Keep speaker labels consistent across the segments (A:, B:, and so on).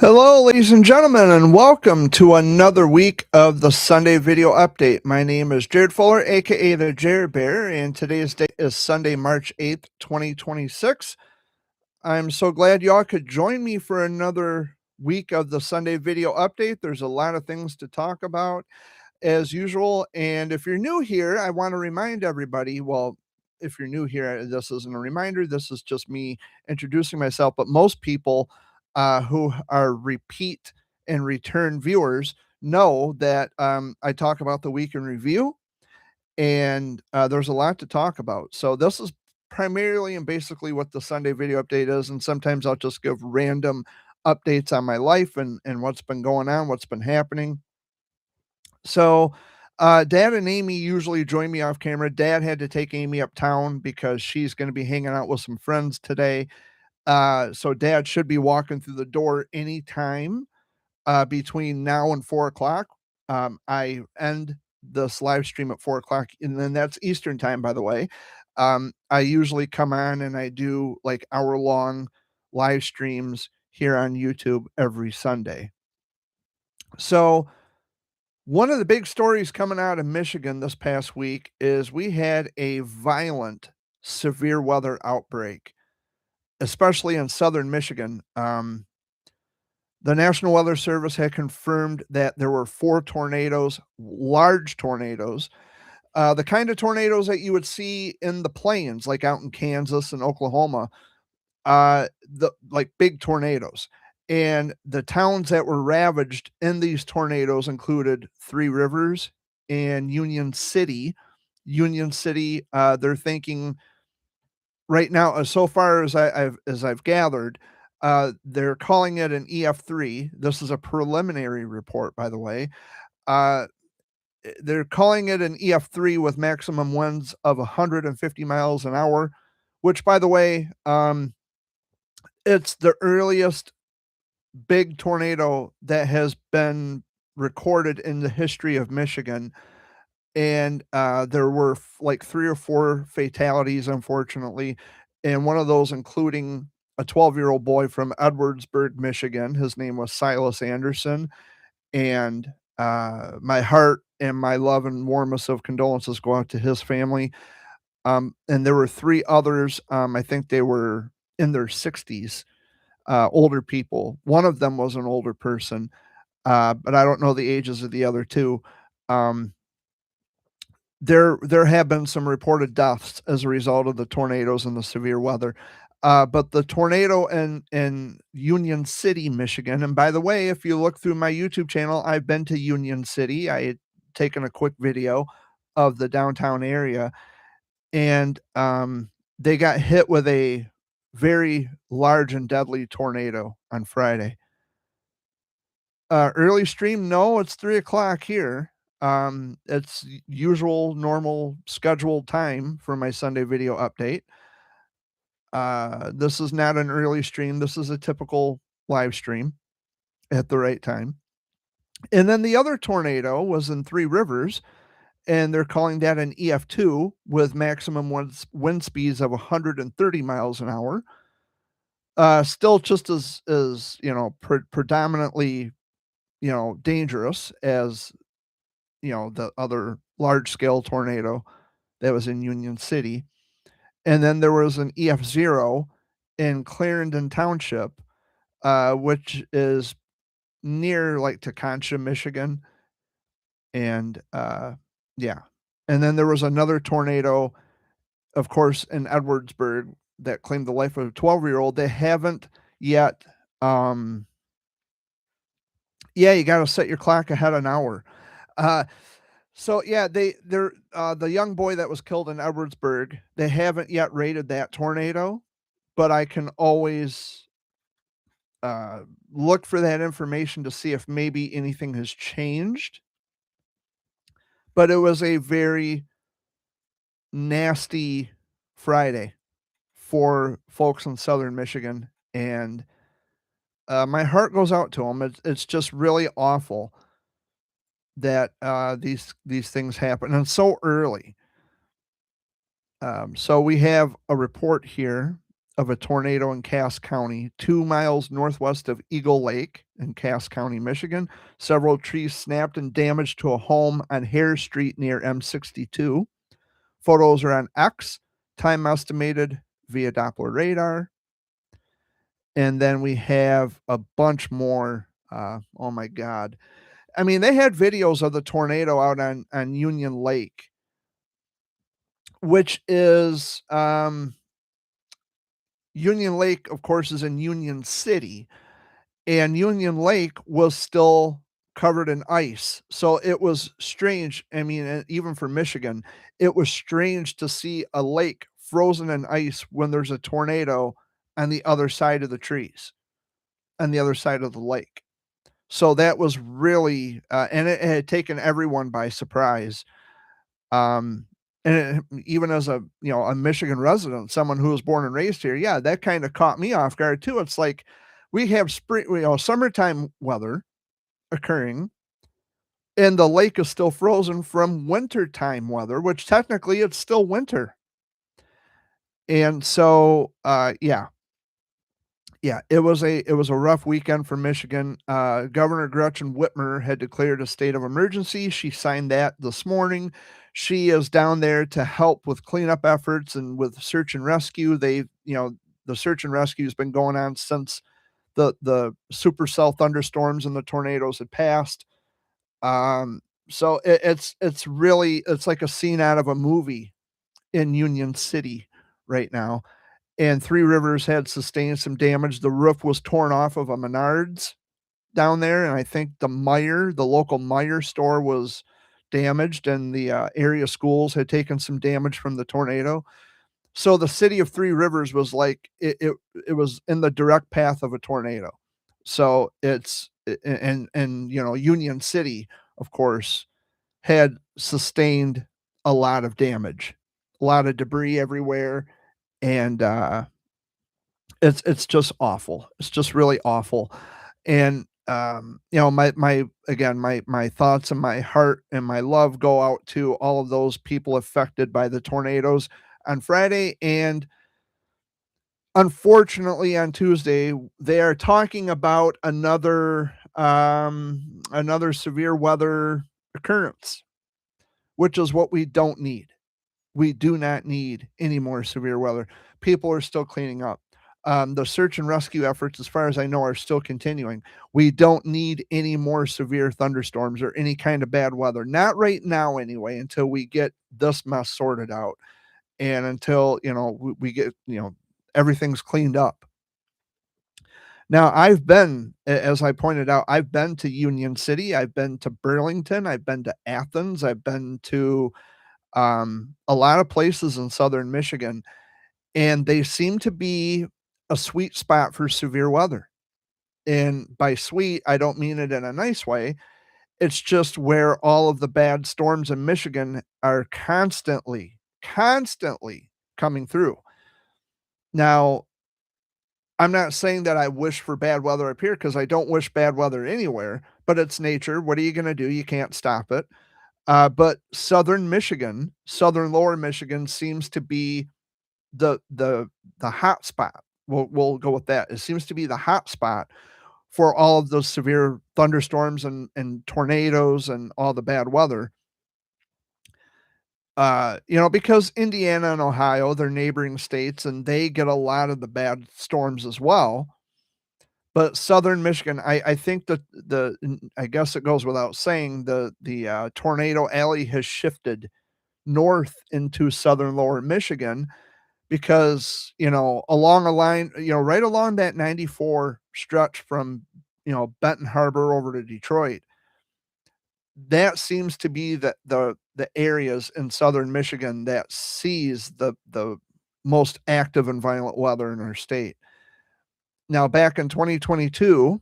A: Hello, ladies and gentlemen, and welcome to another week of the Sunday Video Update. My name is Jared Fuller, aka the Jared Bear, and today's date is Sunday, March 8th, 2026. I'm so glad y'all could join me for another week of the Sunday Video Update. There's a lot of things to talk about, as usual. And if you're new here, I want to remind everybody if you're new here, this isn't a reminder, this is just me introducing myself. But most people who are repeat and return viewers know that I talk about the week in review, and there's a lot to talk about. So, this is primarily and basically what the Sunday video update is. And sometimes I'll just give random updates on my life and what's been going on, what's been happening. So, Dad and Amy usually join me off camera. Dad had to take Amy uptown because she's going to be hanging out with some friends today. So Dad should be walking through the door anytime between now and 4 o'clock. I end this live stream at 4 o'clock, and then that's Eastern time, by the way. I usually come on and I do like hour-long live streams here on YouTube every Sunday. So, one of the big stories coming out of Michigan this past week is we had a violent severe weather outbreak, especially in southern Michigan. The National Weather Service had confirmed that there were 4 tornadoes, large tornadoes, the kind of tornadoes that you would see in the plains, like out in Kansas and Oklahoma, the like big tornadoes. And the towns that were ravaged in these tornadoes included Three Rivers and Union City. Union City, they're thinking right now, so far as I've gathered, they're calling it an EF3. This is a preliminary report, by the way. Uh, they're calling it an EF3 with maximum winds of 150 miles an hour, which, by the way, it's the earliest big tornado that has been recorded in the history of Michigan. And there were like 3 or 4 fatalities, unfortunately, and one of those including a 12-year-old boy from Edwardsburg, Michigan. His name was Silas Anderson, and my heart and my love and warmest of condolences go out to his family. And there were 3 others, I think they were in their 60s, older people. One of them was an older person, but I don't know the ages of the other 2. Um, there have been some reported deaths as a result of the tornadoes and the severe weather. But the tornado in Union City, Michigan, and by the way, if you look through my YouTube channel, I've been to Union City. I had taken a quick video of the downtown area, and they got hit with a very large and deadly tornado on Friday. Early stream, no, it's 3 o'clock here. It's usual, normal, scheduled time for my Sunday video update. This is not an early stream. This is a typical live stream at the right time. And then the other tornado was in Three Rivers, and they're calling that an EF2 with maximum wind speeds of 130 miles an hour. Still just as predominantly dangerous as the other large scale tornado that was in Union City. And then there was an EF0 in Clarendon Township, which is near like Tekonsha, Michigan. And yeah. And then there was another tornado, of course, in Edwardsburg that claimed the life of a 12-year-old. They haven't yet. Yeah, you got to set your clock ahead an hour. So yeah, they're the young boy that was killed in Edwardsburg, they haven't yet rated that tornado, but I can always look for that information to see if maybe anything has changed. But it was a very nasty Friday for folks in southern Michigan, and my heart goes out to them. It's just really awful that these things happen and so early. So we have a report here. of a tornado in Cass County, 2 miles northwest of Eagle Lake in Cass County, Michigan. Several trees snapped and damaged to a home on Hare Street near M62. Photos are on X, time estimated via Doppler radar. And then we have a bunch more. Oh my God. I mean, they had videos of the tornado out on Union Lake, which is Union Lake, of course, is in Union City, and Union Lake was still covered in ice. So it was strange. I mean, even for Michigan, it was strange to see a lake frozen in ice when there's a tornado on the other side of the trees, on the other side of the lake. So that was really, and it had taken everyone by surprise. Um, and even as a Michigan resident, someone who was born and raised here, yeah, that kind of caught me off guard too. It's like we have summertime weather occurring, and the lake is still frozen from wintertime weather, which technically it's still winter. And so, yeah, it was a rough weekend for Michigan. Governor Gretchen Whitmer had declared a state of emergency. She signed that this morning. She is down there to help with cleanup efforts and with search and rescue. The search and rescue has been going on since the supercell thunderstorms and the tornadoes had passed. So it's really it's like a scene out of a movie in Union City right now. And Three Rivers had sustained some damage. The roof was torn off of a Menards down there, and I think the local Meijer store was damaged, and the area schools had taken some damage from the tornado. So the city of Three Rivers was like it was in the direct path of a tornado. So and Union City, of course, had sustained a lot of damage, a lot of debris everywhere, and it's just awful. It's just really awful. And my thoughts and my heart and my love go out to all of those people affected by the tornadoes on Friday. And unfortunately on Tuesday, they are talking about another severe weather occurrence, which is what we don't need. We do not need any more severe weather. People are still cleaning up. The search and rescue efforts, as far as I know, are still continuing. We don't need any more severe thunderstorms or any kind of bad weather. Not right now, anyway, until we get this mess sorted out and until, we get, everything's cleaned up. Now, as I pointed out, I've been to Union City, I've been to Burlington, I've been to Athens, I've been to a lot of places in southern Michigan, and they seem to be a sweet spot for severe weather. And by sweet, I don't mean it in a nice way. It's just where all of the bad storms in Michigan are constantly coming through. Now, I'm not saying that I wish for bad weather up here because I don't wish bad weather anywhere, but it's nature. What are you going to do? You can't stop it. But southern lower Michigan seems to be the hot spot. We'll go with that. It seems to be the hot spot for all of those severe thunderstorms and tornadoes and all the bad weather. Because Indiana and Ohio, they're neighboring states, and they get a lot of the bad storms as well. But southern Michigan, I think that I guess it goes without saying the tornado alley has shifted north into southern lower Michigan because, along a line, right along that 94 stretch from, Benton Harbor over to Detroit, that seems to be the areas in southern Michigan that sees the most active and violent weather in our state. Now, back in 2022,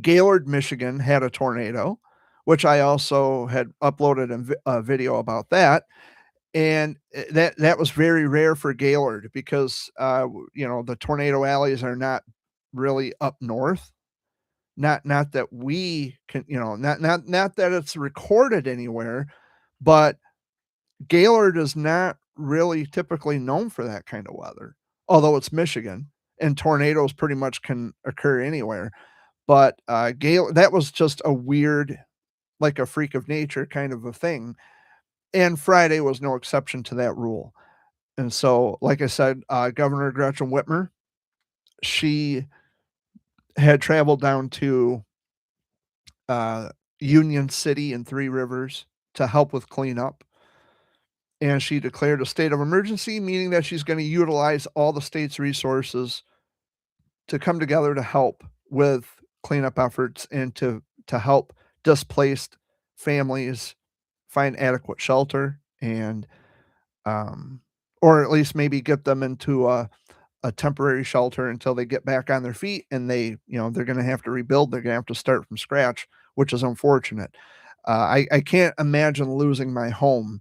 A: Gaylord, Michigan had a tornado, which I also had uploaded a video about that. And that was very rare for Gaylord because, the tornado alleys are not really up north. Not that we can, not that it's recorded anywhere, but Gaylord is not really typically known for that kind of weather. although it's Michigan and tornadoes pretty much can occur anywhere. But gale, that was just a weird, like a freak of nature kind of a thing. And Friday was no exception to that rule. And so, like I said, Governor Gretchen Whitmer, she had traveled down to uh, Union City and Three Rivers to help with cleanup. And she declared a state of emergency, meaning that she's going to utilize all the state's resources to come together to help with cleanup efforts and to help displaced families find adequate shelter and or at least maybe get them into a temporary shelter until they get back on their feet and they're going to have to rebuild. They're going to have to start from scratch, which is unfortunate. I can't imagine losing my home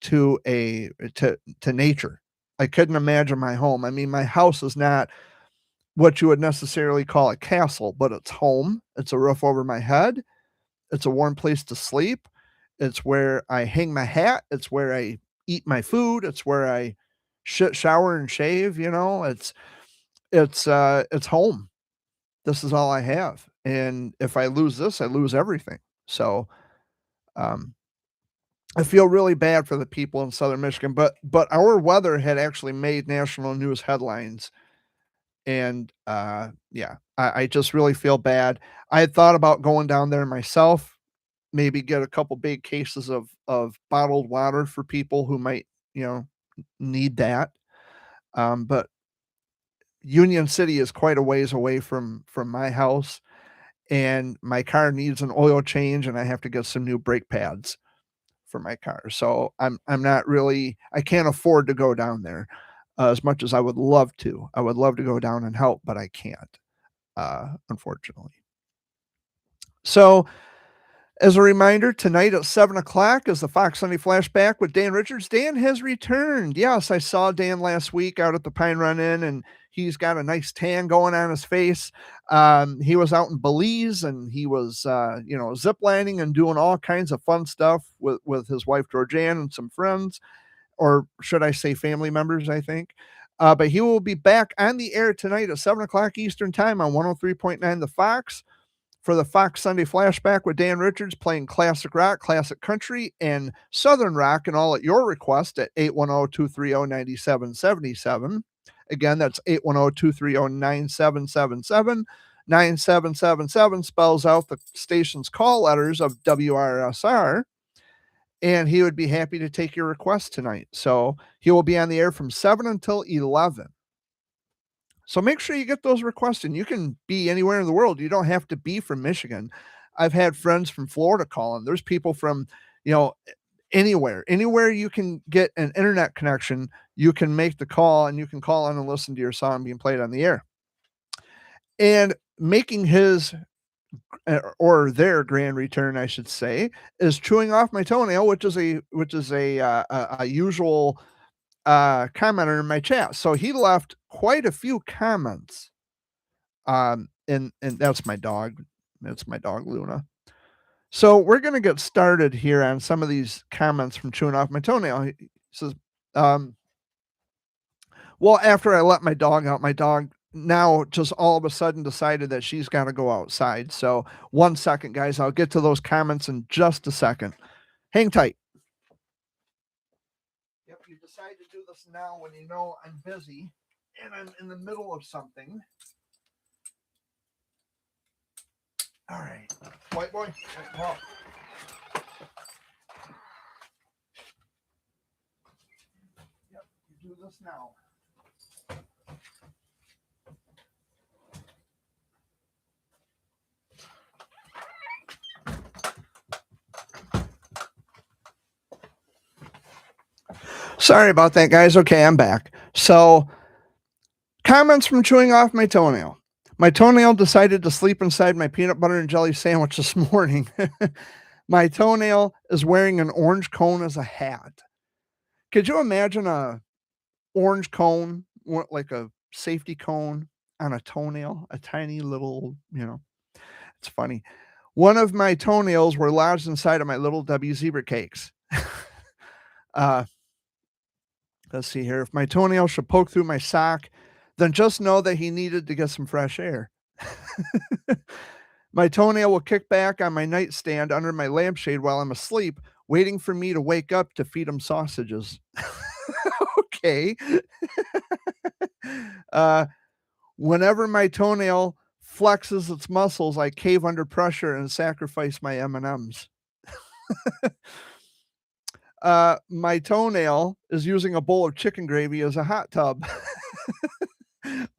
A: to to nature. I couldn't imagine my home. I mean, my house is not what you would necessarily call a castle, but it's home. It's a roof over my head. It's a warm place to sleep. It's where I hang my hat. It's where I eat my food. It's where I shower and shave. It's home. This is all I have. And if I lose this, I lose everything. So um, I feel really bad for the people in Southern Michigan, but our weather had actually made national news headlines. And yeah, I just really feel bad. I had thought about going down there myself, maybe get a couple big cases of bottled water for people who might, need that. But Union City is quite a ways away from my house, and my car needs an oil change, and I have to get some new brake pads for my car. So I'm not really, I can't afford to go down there as much as I would love to. I would love to go down and help, but I can't, unfortunately. So as a reminder, tonight at 7 o'clock is the Fox Sunday Flashback with Dan Richards. Dan has returned. Yes, I saw Dan last week out at the Pine Run Inn, and he's got a nice tan going on his face. He was out in Belize, and he was, zip lining and doing all kinds of fun stuff with his wife, Georgianne, and some friends, or should I say family members, I think. But he will be back on the air tonight at 7 o'clock Eastern Time on 103.9 The Fox for the Fox Sunday Flashback with Dan Richards, playing classic rock, classic country, and southern rock, and all at your request at 810-230-9777. Again, that's 810-230-9777. 9777 spells out the station's call letters of WRSR, and he would be happy to take your request tonight. So he will be on the air from 7 until 11. So make sure you get those requests, and you can be anywhere in the world. You don't have to be from Michigan. I've had friends from Florida calling. There's people from, anywhere you can get an internet connection, you can make the call, and you can call in and listen to your song being played on the air. And making his or their grand return, I should say, is Chewing Off My Toenail, which is a usual commenter in my chat. So he left quite a few comments. And that's my dog. That's my dog, Luna. So we're going to get started here on some of these comments from Chewing Off My Toenail. He says, well, after I let my dog out, my dog now just all of a sudden decided that she's got to go outside. So 1 second, guys, I'll get to those comments in just a second. Hang tight. Yep, you decide to do this now when you know I'm busy and I'm in the middle of something. All right, white boy. Well, yep, you do this now. Sorry about that, guys. Okay, I'm back. So, comments from Chewing Off My Toenail. My toenail decided to sleep inside my peanut butter and jelly sandwich this morning. My toenail is wearing an orange cone as a hat. Could you imagine a orange cone, like a safety cone on a toenail? A tiny little, it's funny. One of my toenails were lodged inside of my Little W zebra cakes. Let's see here. If my toenail should poke through my sock, then just know that he needed to get some fresh air. My toenail will kick back on my nightstand under my lampshade while I'm asleep, waiting for me to wake up to feed him sausages. Okay. uh, Whenever my toenail flexes its muscles, I cave under pressure and sacrifice my M&Ms. My toenail is using a bowl of chicken gravy as a hot tub.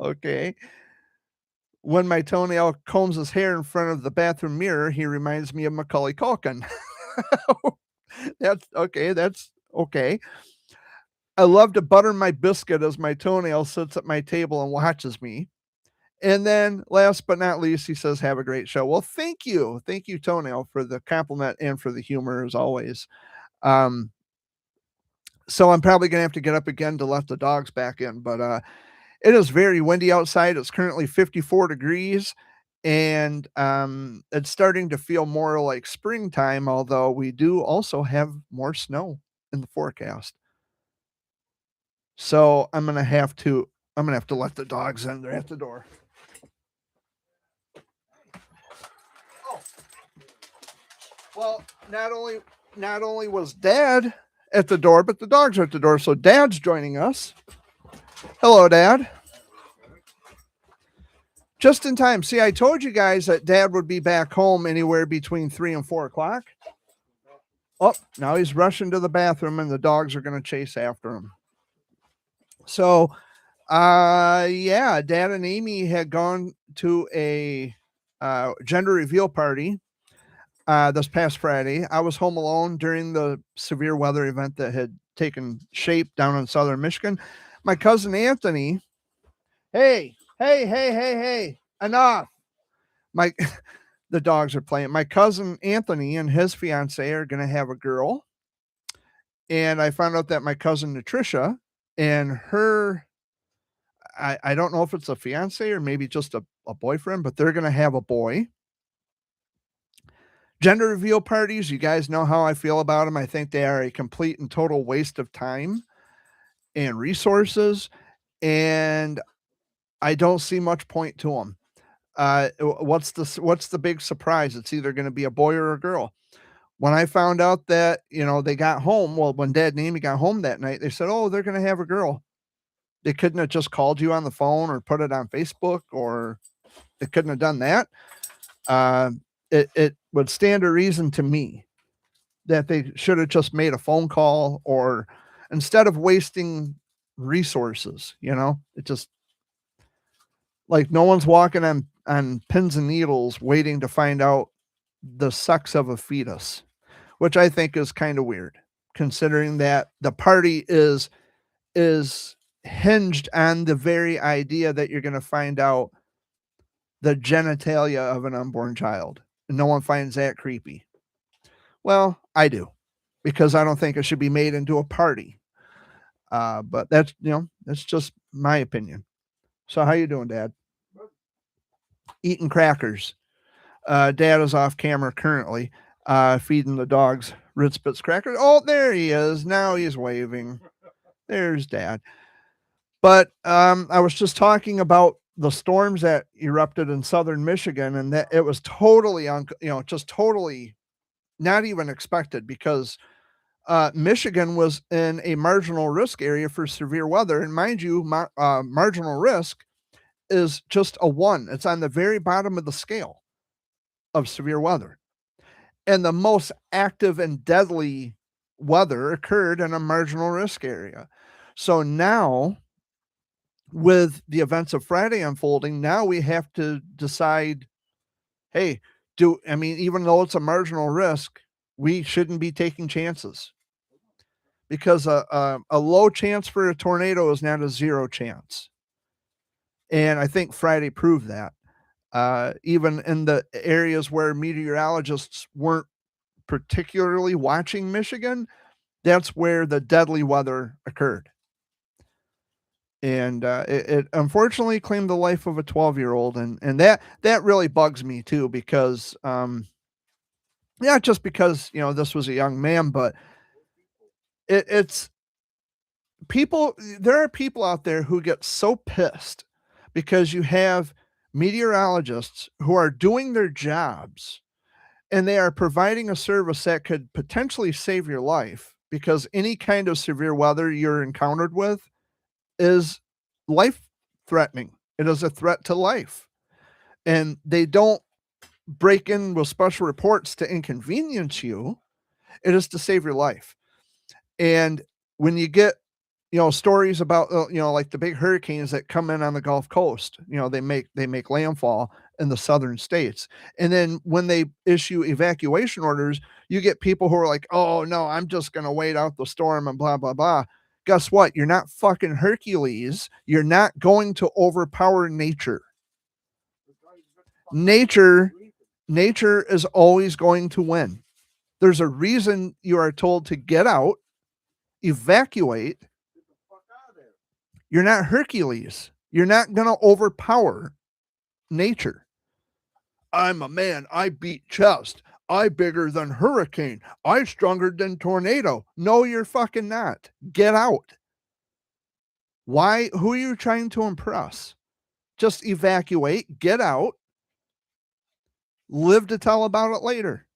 A: Okay. When my toenail combs his hair in front of the bathroom mirror, he reminds me of Macaulay Culkin. That's okay. That's okay. I love to butter my biscuit as my toenail sits at my table and watches me. And then last but not least, he says, have a great show. Well, thank you. Thank you, Toenail, for the compliment and for the humor as always. So I'm probably going to have to get up again to let the dogs back in, but it is very windy outside. It's currently 54 degrees and it's starting to feel more like springtime, although we do also have more snow in the forecast. So I'm going to have to let the dogs in. They're at the door. Oh. Well, not only was Dad at the door, but the dogs are at the door. So Dad's joining us. Hello, Dad. Just in time. See, I told you guys that Dad would be back home anywhere between 3 and 4 o'clock. Oh, now he's rushing to the bathroom and the dogs are going to chase after him. So, yeah, Dad and Amy had gone to a gender reveal party this past Friday. I was home alone during the severe weather event that had taken shape down in southern Michigan. My cousin Anthony, hey, enough. The dogs are playing. My cousin Anthony and his fiance are going to have a girl. And I found out that my cousin Natricia and her, I don't know if it's a fiance or maybe just a boyfriend, but they're going to have a boy. Gender reveal parties, you guys know how I feel about them. I think they are a complete and total waste of time and resources, and I don't see much point to them. What's the big surprise? It's either going to be a boy or a girl. When I found out that, they got home, well, when Dad and Amy got home that night, they said, oh, they're going to have a girl. They couldn't have just called you on the phone or put it on Facebook, or they couldn't have done that. It would stand to reason to me that they should have just made a phone call, or instead of wasting resources, it just, like, no one's walking on pins and needles waiting to find out the sex of a fetus, which I think is kind of weird, considering that the party is hinged on the very idea that you're going to find out the genitalia of an unborn child. And no one finds that creepy. Well, I do, because I don't think it should be made into a party. But that's just my opinion. So how you doing, Dad? Eating crackers. Dad is off camera currently, feeding the dogs Ritz Bits crackers. Oh, there he is. Now he's waving. There's Dad. But I was just talking about the storms that erupted in southern Michigan, and that it was totally just totally not even expected, because Michigan was in a marginal risk area for severe weather. And mind you, marginal risk is just a 1. It's on the very bottom of the scale of severe weather. And the most active and deadly weather occurred in a marginal risk area. So now, with the events of Friday unfolding, now we have to decide, hey, even though it's a marginal risk, we shouldn't be taking chances, because a low chance for a tornado is not a 0 chance. And I think Friday proved that. Even in the areas where meteorologists weren't particularly watching Michigan, that's where the deadly weather occurred. And it unfortunately claimed the life of a 12-year-old, and that really bugs me too, because not just because this was a young man, but it's there are people out there who get so pissed because you have meteorologists who are doing their jobs and they are providing a service that could potentially save your life because any kind of severe weather you're encountered with is life threatening. It is a threat to life. And they don't break in with special reports to inconvenience you. It is to save your life. And when you get, stories about, like the big hurricanes that come in on the Gulf Coast, they make landfall in the southern states. And then when they issue evacuation orders, you get people who are like, "Oh no, I'm just going to wait out the storm and blah blah blah." Guess what? You're not fucking Hercules. You're not going to overpower nature. Nature is always going to win. There's a reason you are told to get out, evacuate. You're not Hercules. You're not going to overpower nature. I'm a man. I beat chest. I bigger than hurricane. I stronger than tornado. No, you're fucking not. Get out. Why? Who are you trying to impress? Just evacuate, get out, live to tell about it later.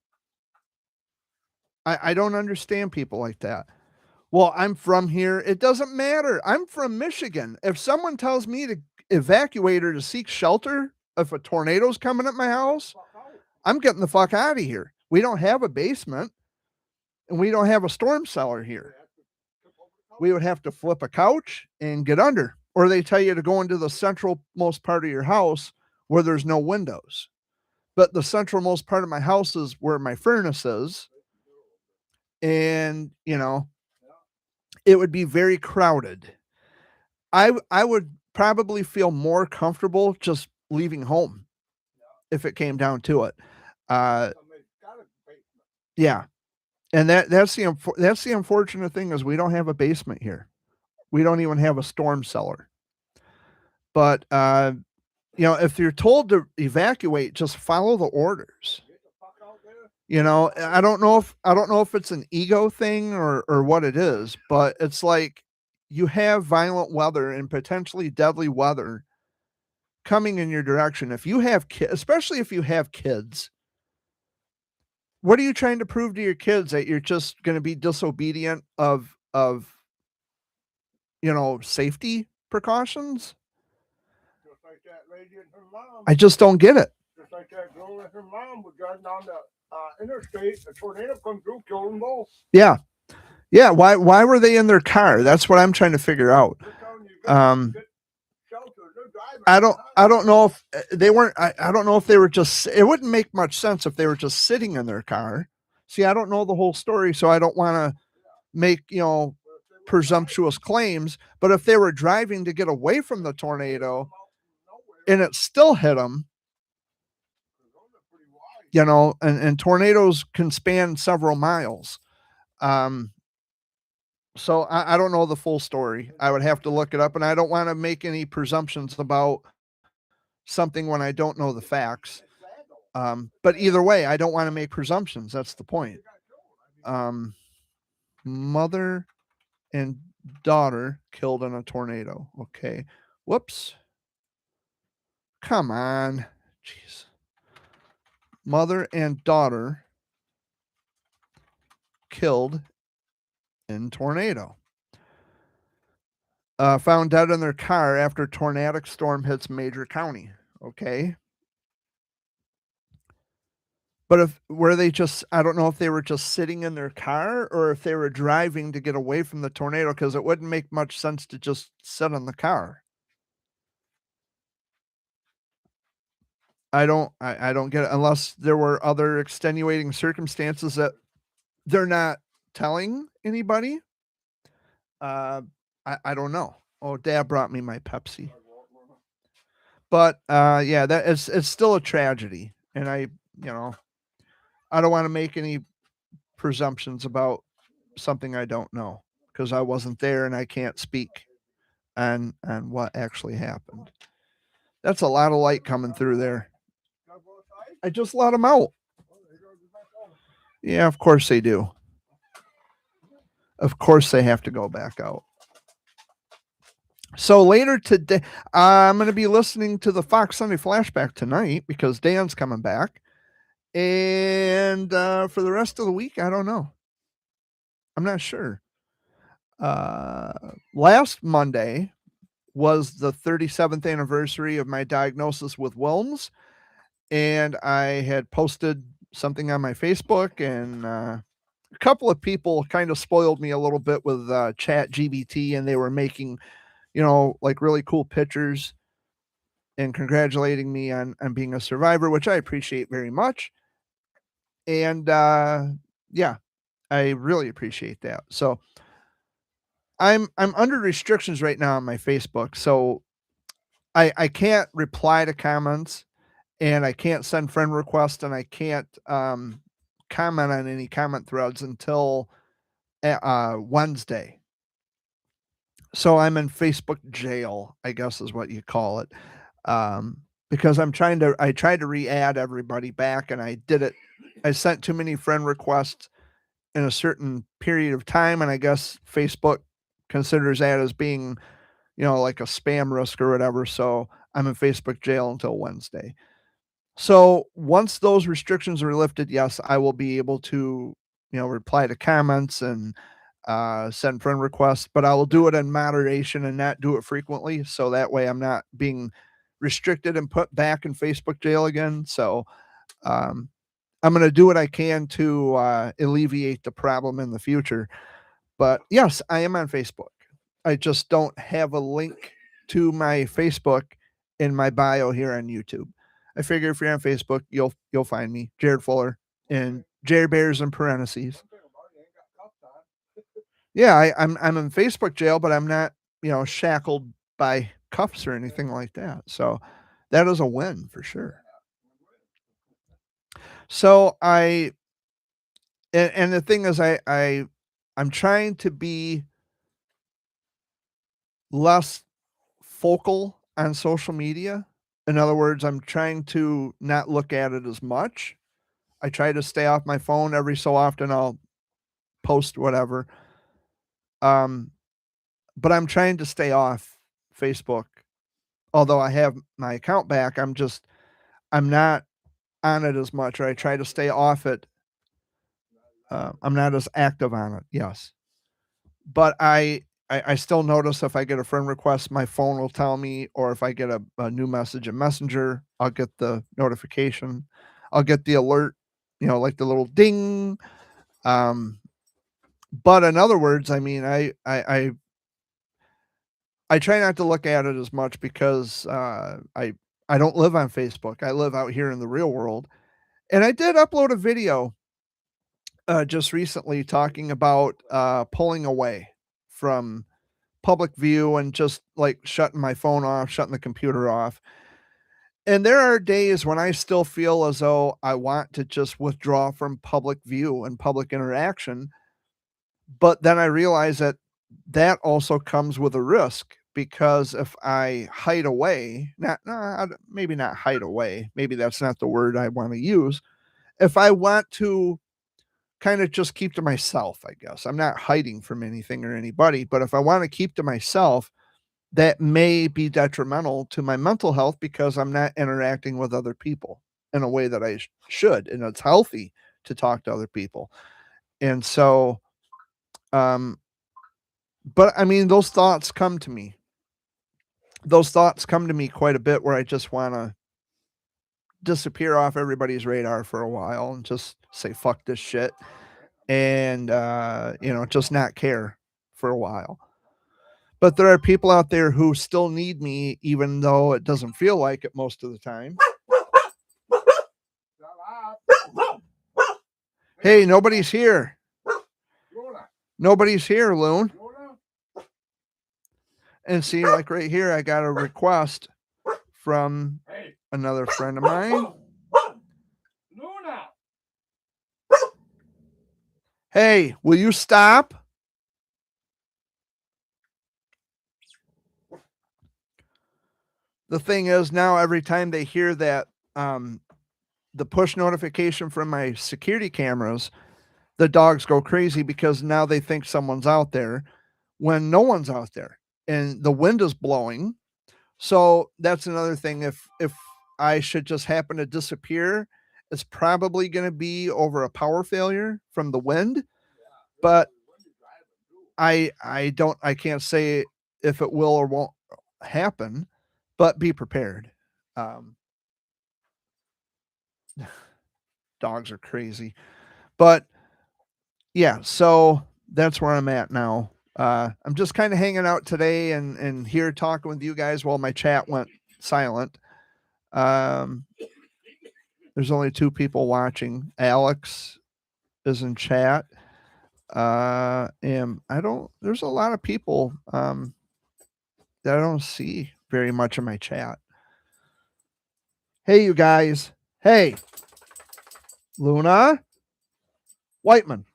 A: I don't understand people like that. Well, I'm from here. It doesn't matter. I'm from Michigan. If someone tells me to evacuate or to seek shelter if a tornado's coming at my house, I'm getting the fuck out of here. We don't have a basement and we don't have a storm cellar here. We would have to flip a couch and get under, or they tell you to go into the centralmost part of your house where there's no windows. But the centralmost part of my house is where my furnace is. And, it would be very crowded. I would probably feel more comfortable just leaving home if it came down to it. Yeah. And that's the unfortunate thing is we don't have a basement here. We don't even have a storm cellar. But if you're told to evacuate, just follow the orders. I don't know if it's an ego thing or what it is, but it's like you have violent weather and potentially deadly weather coming in your direction. If you have kids, especially if you have kids, what are you trying to prove to your kids, that you're just going to be disobedient of safety precautions?
B: Just like that lady and her mom.
A: I just don't get it.
B: Just like that girl and her mom were driving down the interstate. A tornado come through, killed them both.
A: Yeah. Yeah. Why were they in their car? That's what I'm trying to figure out. I don't know if they weren't. I don't know if they were just. It wouldn't make much sense if they were just sitting in their car. See, I don't know the whole story, so I don't want to make presumptuous claims. But if they were driving to get away from the tornado, and it still hit them, and tornadoes can span several miles. So I don't know the full story. I would have to look it up, and I don't want to make any presumptions about something when I don't know the facts. But either way, I don't want to make presumptions. That's the point. Mother and daughter killed in a tornado. Okay. Whoops. Come on. Jeez. Mother and daughter killed in tornado. Found dead in their car after tornadic storm hits major county. Okay. But I don't know if they were just sitting in their car or if they were driving to get away from the tornado, because it wouldn't make much sense to just sit in the car. I don't get it unless there were other extenuating circumstances that they're not telling anybody. I don't know. Oh, Dad brought me my Pepsi. But yeah, that it's still a tragedy, and I don't want to make any presumptions about something I don't know, because I wasn't there and I can't speak on what actually happened. That's a lot of light coming through there. I just let them out. Yeah, of course they do. Of course they have to go back out. So later today, I'm going to be listening to the Fox Sunday Flashback tonight because Dan's coming back. And for the rest of the week, I don't know. I'm not sure. Last Monday was the 37th anniversary of my diagnosis with Wilms. And I had posted something on my Facebook, and a couple of people kind of spoiled me a little bit with Chat GBT, and they were making, like really cool pictures and congratulating me on being a survivor, which I appreciate very much. And yeah, I really appreciate that. So I'm under restrictions right now on my Facebook, so I can't reply to comments, and I can't send friend requests, and I can't comment on any comment threads until Wednesday. So I'm in Facebook jail, I guess is what you call it. Because I tried to re-add everybody back, and I did it. I sent too many friend requests in a certain period of time, and I guess Facebook considers that as being, like a spam risk or whatever. So I'm in Facebook jail until Wednesday. So once those restrictions are lifted, yes, I will be able to, reply to comments and send friend requests, but I will do it in moderation and not do it frequently. So that way I'm not being restricted and put back in Facebook jail again. So I'm going to do what I can to alleviate the problem in the future. But yes, I am on Facebook. I just don't have a link to my Facebook in my bio here on YouTube. I figure if you're on Facebook, you'll find me, Jared Fuller, and Jared Bears in parentheses. Yeah, I'm in Facebook jail, but I'm not, shackled by cuffs or anything like that. So that is a win for sure. So and the thing is, I'm trying to be less focal on social media. In other words, I'm trying to not look at it as much. I try to stay off my phone. Every so often I'll post whatever. But I'm trying to stay off Facebook. Although I have my account back, I'm not on it as much, or I try to stay off it. I'm not as active on it. Yes. But I still notice if I get a friend request, my phone will tell me, or if I get a new message in Messenger, I'll get the notification. I'll get the alert, like the little ding. But in other words, I mean, I try not to look at it as much because I don't live on Facebook. I live out here in the real world. And I did upload a video just recently talking about pulling away from public view and just like shutting my phone off, shutting the computer off. And there are days when I still feel as though I want to just withdraw from public view and public interaction. But then I realize that that also comes with a risk, because if I hide away, maybe not hide away, maybe that's not the word I want to use. If I want to kind of just keep to myself, I guess I'm not hiding from anything or anybody, but if I want to keep to myself, that may be detrimental to my mental health because I'm not interacting with other people in a way that I should. And it's healthy to talk to other people. And so, but I mean, those thoughts come to me. Those thoughts come to me quite a bit, where I just want to disappear off everybody's radar for a while and just say, fuck this shit. And, just not care for a while. But there are people out there who still need me, even though it doesn't feel like it most of the time. Hey, nobody's here. Nobody's here, Loon. And see, like right here, I got a request from another friend of mine. Hey, will you stop? The thing is, now every time they hear that the push notification from my security cameras, the dogs go crazy because now they think someone's out there when no one's out there. and the wind is blowing. So that's another thing. If I should just happen to disappear, it's probably going to be over a power failure from the wind. But I can't say if it will or won't happen, but be prepared. Dogs are crazy. But yeah, so that's where I'm at now. I'm just kind of hanging out today and here talking with you guys while my chat went silent. There's only 2 people watching. Alex is in chat. And there's a lot of people that I don't see very much in my chat. Hey, you guys. Hey, Luna Whiteman.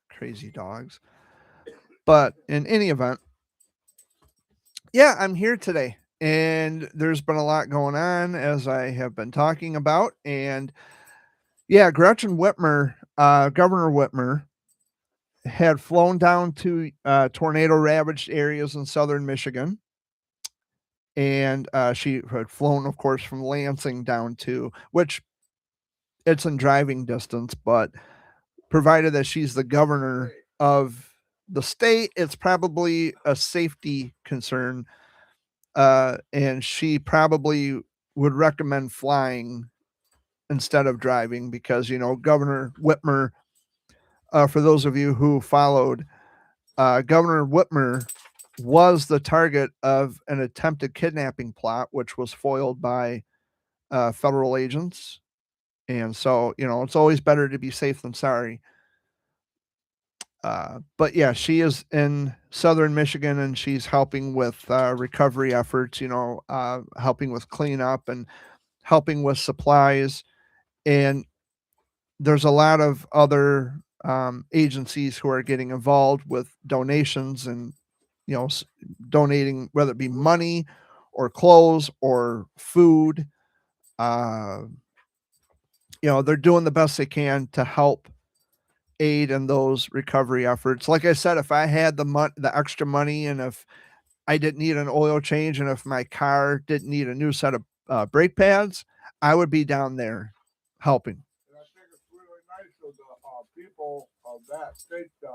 A: Crazy dogs. But in any event, yeah, I'm here today. And there's been a lot going on, as I have been talking about. And yeah, Gretchen Whitmer, Governor Whitmer, had flown down to tornado ravaged areas in southern Michigan. And she had flown, of course, from Lansing down to, which it's in driving distance, but provided that she's the governor of the state, it's probably a safety concern. And she probably would recommend flying instead of driving because, Governor Whitmer, for those of you who followed, Governor Whitmer was the target of an attempted kidnapping plot, which was foiled by federal agents. And so, it's always better to be safe than sorry. But yeah, she is in southern Michigan and she's helping with recovery efforts, helping with cleanup and helping with supplies. And there's a lot of other agencies who are getting involved with donations and, donating, whether it be money or clothes or food. They're doing the best they can to help aid in those recovery efforts. Like I said, if I had the extra money and if I didn't need an oil change and if my car didn't need a new set of brake pads, I would be down there helping.
B: And I think it's really nice of the people of that state to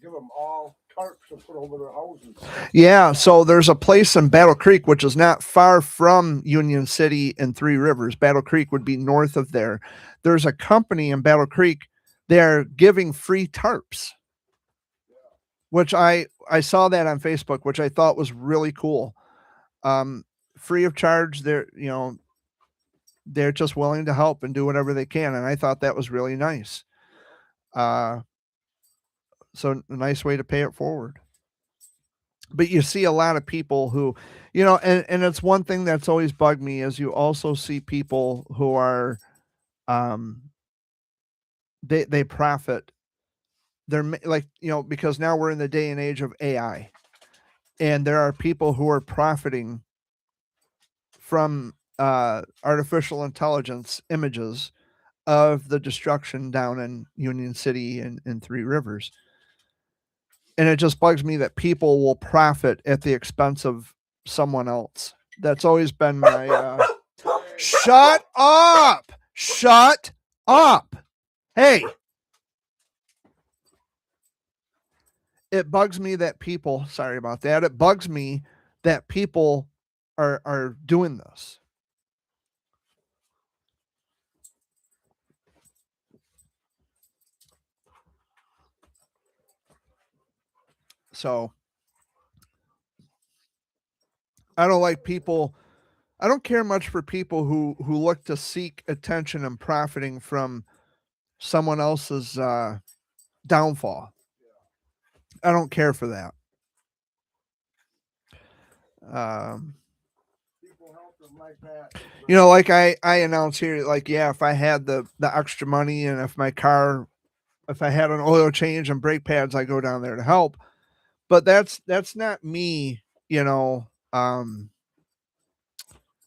B: give them all tarps to put over their houses.
A: Yeah, so there's a place in Battle Creek, which is not far from Union City and Three Rivers. Battle Creek would be north of there. There's a company in Battle Creek. They're giving free tarps, which I saw that on Facebook, which I thought was really cool. Free of charge. They're just willing to help and do whatever they can. And I thought that was really nice. So a nice way to pay it forward. But you see a lot of people who, and it's one thing that's always bugged me is you also see people who are, they profit. They're like, because now we're in the day and age of AI and there are people who are profiting from artificial intelligence images of the destruction down in Union City and Three Rivers. And it just bugs me that people will profit at the expense of someone else. That's always been my shut up. Shut up. Hey. It bugs me that people, sorry about that. It bugs me that people are doing this. So I don't like people. I don't care much for people who look to seek attention and profiting from someone else's downfall. I don't care for that.
B: People help them like that.
A: Like I announce here, like, yeah, if I had the extra money and if I had an oil change and brake pads, I go down there to help. But that's not me,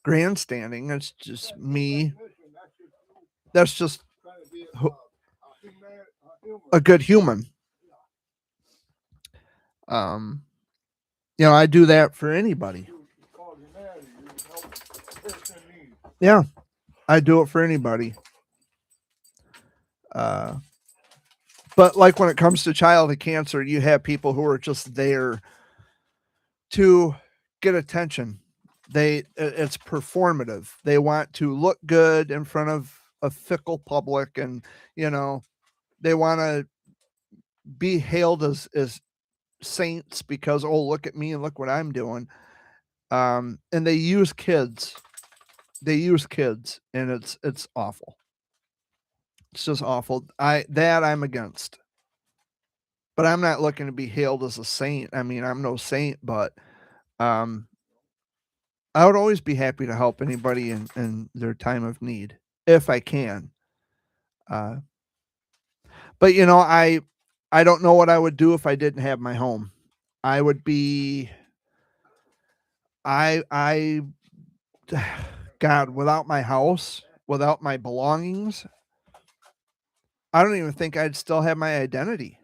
A: grandstanding. It's just me. That's just a good human. You know, I do that for anybody.
B: It's called humanity. You help the person in need.
A: Yeah, I do it for anybody. But like when it comes to childhood cancer, you have people who are just there to get attention. It's performative. They want to look good in front of a fickle public, and you know, they want to be hailed as saints because, oh, look at me and look what I'm doing. And they use kids. They use kids, and it's awful. It's just awful. I'm against. But I'm not looking to be hailed as a saint. I mean, I'm no saint, but um, I would always be happy to help anybody in their time of need if I can. Uh, but you know, I don't know what I would do if I didn't have my home. I would be I God, without my house, without my belongings, I don't even think I'd still have my identity.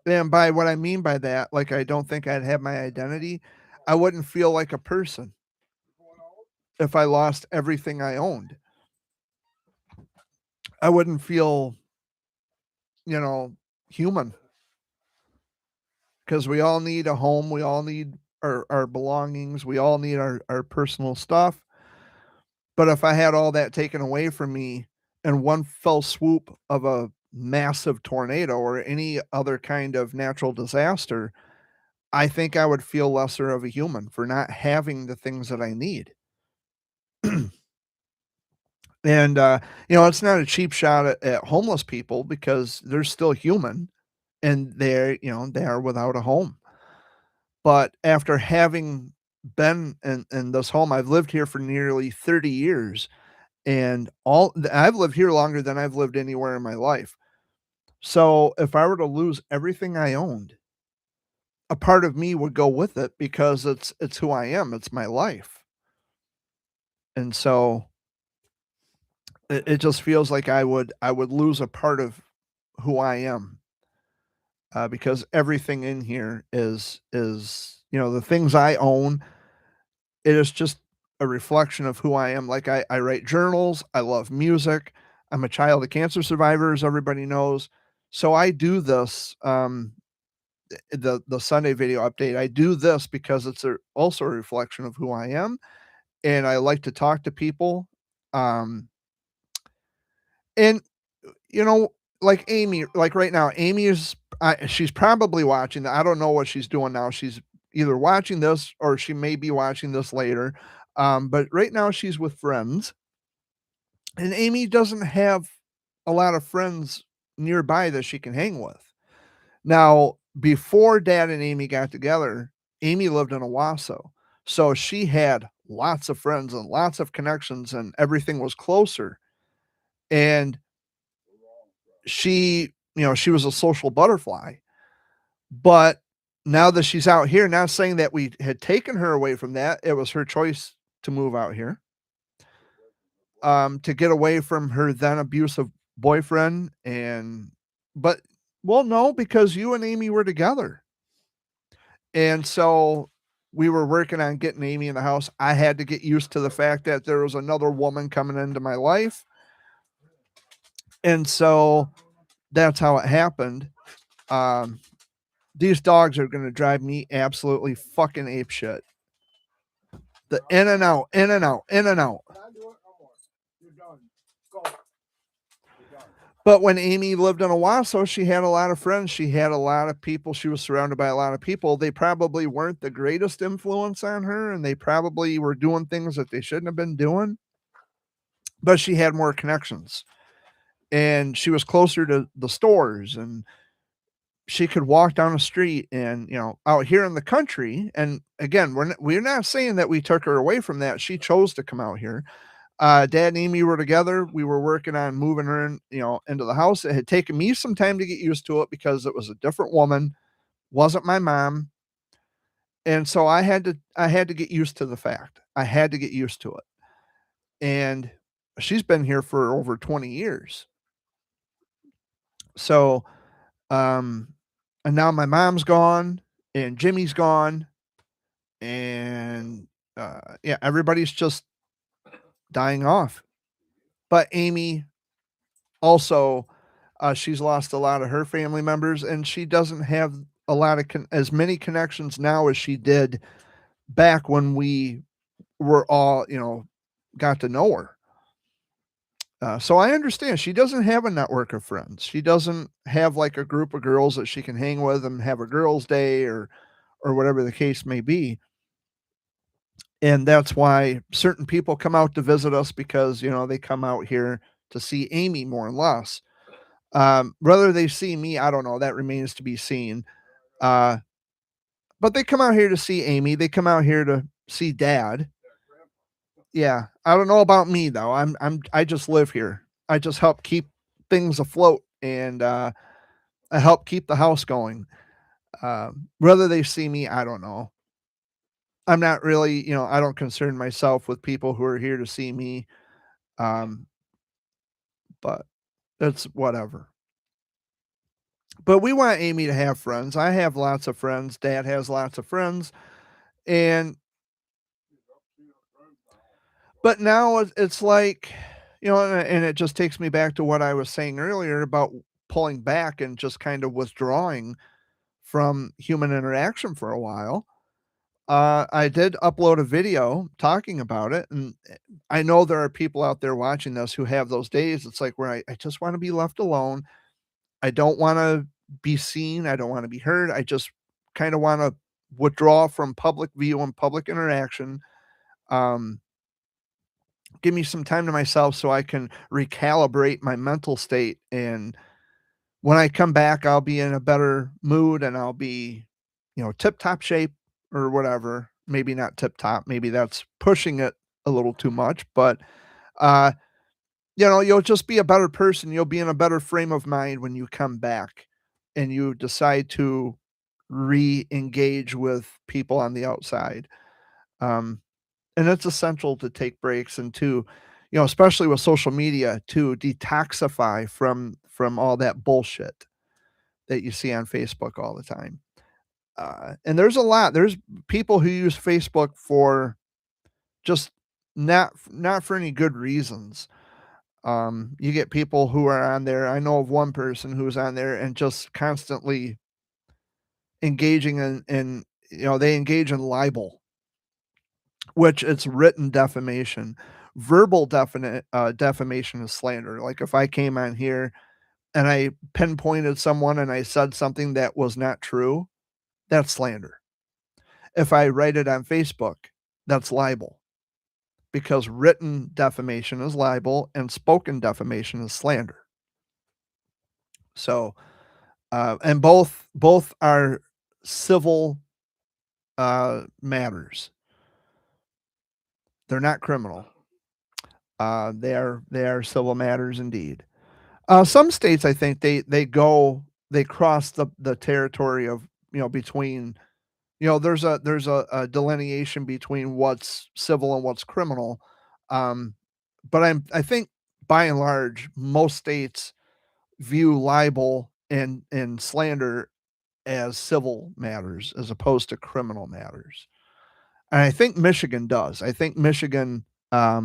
A: And by what I mean by that, like I don't think I'd have my identity. I wouldn't feel like a person if I lost everything I owned. I wouldn't feel, you know, human because we all need a home. We all need our belongings. We all need our personal stuff. But if I had all that taken away from me in one fell swoop of a massive tornado or any other kind of natural disaster, I think I would feel lesser of a human for not having the things that I need. And, you know, it's not a cheap shot at homeless people because they're still human and they are without a home. But after having been in this home, I've lived here for nearly 30 years and I've lived here longer than I've lived anywhere in my life. So if I were to lose everything I owned, a part of me would go with it because it's who I am. It's my life. And so it just feels like I would lose a part of who I am, because everything in here is the things I own. It is just a reflection of who I am. Like I write journals. I love music. I'm a child of cancer survivor, as everybody knows. So I do this. The Sunday video update. I do this because it's also a reflection of who I am, and I like to talk to people. Um, and like Amy, like right now, Amy is she's probably watching. I don't know what she's doing now. She's either watching this or she may be watching this later. But right now she's with friends, and Amy doesn't have a lot of friends nearby that she can hang with. Now, before Dad and Amy got together, Amy lived in Owasso, so she had lots of friends and lots of connections, and everything was closer. And she was a social butterfly. But now that she's out here, not saying that we had taken her away from that, it was her choice to move out here, to get away from her then abusive boyfriend. But, well, no, because you and Amy were together. And so we were working on getting Amy in the house. I had to get used to the fact that there was another woman coming into my life. And so that's how it happened. Um, these dogs are going to drive me absolutely fucking apeshit. The in and out, in and out, in and out.
B: Can I do it? No more. You're done. Go. You're done.
A: But when Amy lived in Owasso, she had a lot of friends. She had a lot of people. She was surrounded by a lot of people. They probably weren't the greatest influence on her, and they probably were doing things that they shouldn't have been doing. But she had more connections, and she was closer to the stores, and she could walk down the street. And out here in the country, and again, we're not saying that we took her away from that. She chose to come out here. Dad and Amy were together. We were working on moving her into the house. It had taken me some time to get used to it because it was a different woman, wasn't my mom. And so I had to get used to the fact. I had to get used to it. And she's been here for over 20 years. So And now my mom's gone and Jimmy's gone. And yeah, everybody's just dying off. But Amy also, she's lost a lot of her family members, and she doesn't have a lot of as many connections now as she did back when we were all, got to know her. So I understand she doesn't have a network of friends. She doesn't have like a group of girls that she can hang with and have a girls' day or whatever the case may be. And that's why certain people come out to visit us because, they come out here to see Amy more or less. Whether they see me, I don't know. That remains to be seen. But they come out here to see Amy. They come out here to see Dad. Yeah, I don't know about me though. I just live here. I just help keep things afloat and I help keep the house going. Whether they see me, I don't know. I'm not really, I don't concern myself with people who are here to see me. But it's whatever. But we want Amy to have friends. I have lots of friends. Dad has lots of friends. And but now it's like, and it just takes me back to what I was saying earlier about pulling back and just kind of withdrawing from human interaction for a while. I did upload a video talking about it, and I know there are people out there watching this who have those days. It's like where I just want to be left alone. I don't want to be seen. I don't want to be heard. I just kind of want to withdraw from public view and public interaction. Give me some time to myself so I can recalibrate my mental state. And when I come back, I'll be in a better mood and I'll be, tip top shape or whatever. Maybe not tip top. Maybe that's pushing it a little too much, but, you'll just be a better person. You'll be in a better frame of mind when you come back and you decide to re-engage with people on the outside. And it's essential to take breaks and to, especially with social media, to detoxify from all that bullshit that you see on Facebook all the time. And there's a lot. There's people who use Facebook for just not for any good reasons. You get people who are on there. I know of one person who's on there and just constantly engaging in they engage in libel, which it's written defamation. Verbal defamation is slander. Like if I came on here and I pinpointed someone and I said something that was not true, that's slander. If I write it on Facebook, that's libel. Because written defamation is libel and spoken defamation is slander. So, and both are civil matters. They're not criminal. They are civil matters indeed. Some states, I think they cross the territory of between there's a delineation between what's civil and what's criminal. But I think by and large most states view libel and slander as civil matters as opposed to criminal matters. And I think Michigan does. I think Michigan I